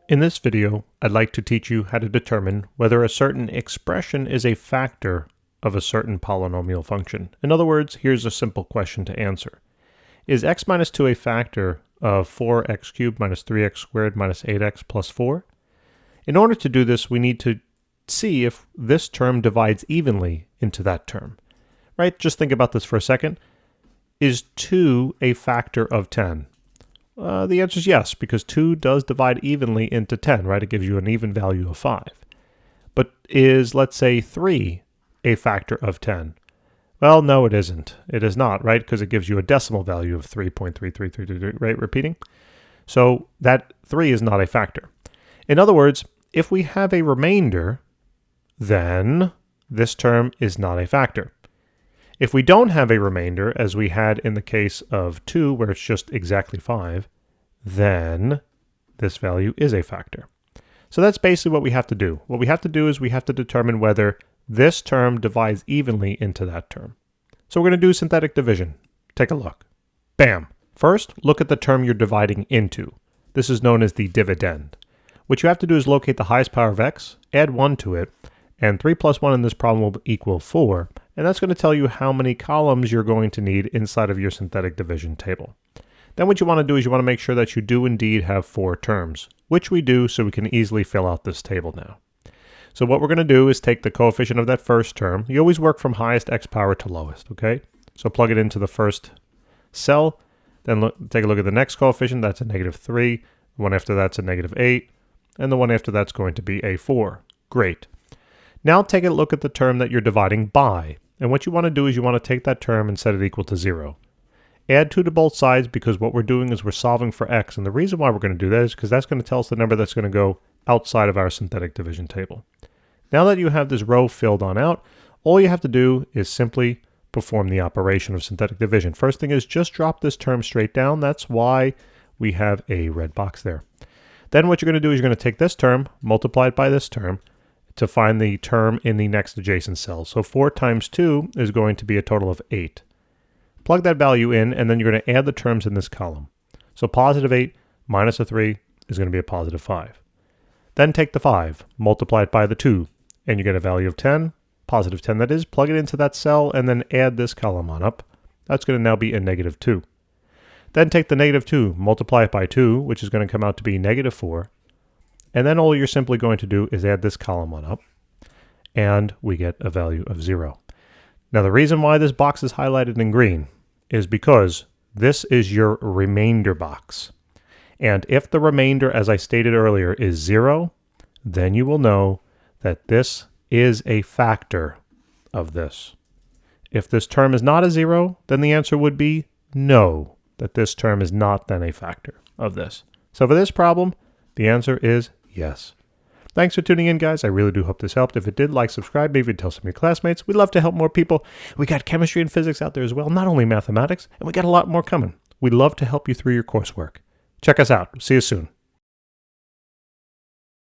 In this video, I'd like to teach you how to determine whether a certain expression is a factor of a certain polynomial function. In other words, here's a simple question to answer. Is x minus 2 a factor of 4x cubed minus 3x squared minus 8x plus 4? In order to do this, we need to see if this term divides evenly into that term. Right? Just think about this for a second. Is 2 a factor of 10? The answer is yes, because 2 does divide evenly into 10, right? It gives you an even value of 5. But is, let's say, 3 a factor of 10? Well, no, it isn't. It is not, right? Because it gives you a decimal value of 3.3333, right? Repeating. So that 3 is not a factor. In other words, if we have a remainder, then this term is not a factor. If we don't have a remainder, as we had in the case of 2, where it's just exactly 5, then this value is a factor. So that's basically what we have to do. What we have to do is we have to determine whether this term divides evenly into that term. So we're going to do synthetic division. Take a look. Bam! First, look at the term you're dividing into. This is known as the dividend. What you have to do is locate the highest power of x, add 1 to it, and 3 plus 1 in this problem will equal 4. And that's going to tell you how many columns you're going to need inside of your synthetic division table. Then what you want to do is you want to make sure that you do indeed have 4 terms, which we do, so we can easily fill out this table now. So what we're going to do is take the coefficient of that first term. You always work from highest x power to lowest, okay? So plug it into the first cell, then take a look at the next coefficient. That's a -3. The one after that's a -8. And the one after that's going to be a 4. Great. Now take a look at the term that you're dividing by. And what you want to do is you want to take that term and set it equal to 0. Add 2 to both sides, because what we're doing is we're solving for x. And the reason why we're going to do that is because that's going to tell us the number that's going to go outside of our synthetic division table. Now that you have this row filled on out, all you have to do is simply perform the operation of synthetic division. First thing is just drop this term straight down. That's why we have a red box there. Then what you're going to do is you're going to take this term, multiply it by this term, to find the term in the next adjacent cell. So 4 times 2 is going to be a total of 8. Plug that value in, and then you're going to add the terms in this column. So positive 8 minus a 3 is going to be a positive 5. Then take the 5, multiply it by the 2, and you get a value of 10, positive 10 that is, plug it into that cell, and then add this column on up. That's going to now be a -2. Then take the -2, multiply it by 2, which is going to come out to be -4. And then all you're simply going to do is add this column on up, and we get a value of 0. Now the reason why this box is highlighted in green is because this is your remainder box. And if the remainder, as I stated earlier, is 0, then you will know that this is a factor of this. If this term is not a 0, then the answer would be no, that this term is not then a factor of this. So for this problem, the answer is yes. Thanks for tuning in, guys. I really do hope this helped. If it did, like, subscribe, maybe tell some of your classmates. We'd love to help more people. We got chemistry and physics out there as well, not only mathematics, and we got a lot more coming. We'd love to help you through your coursework. Check us out. See you soon.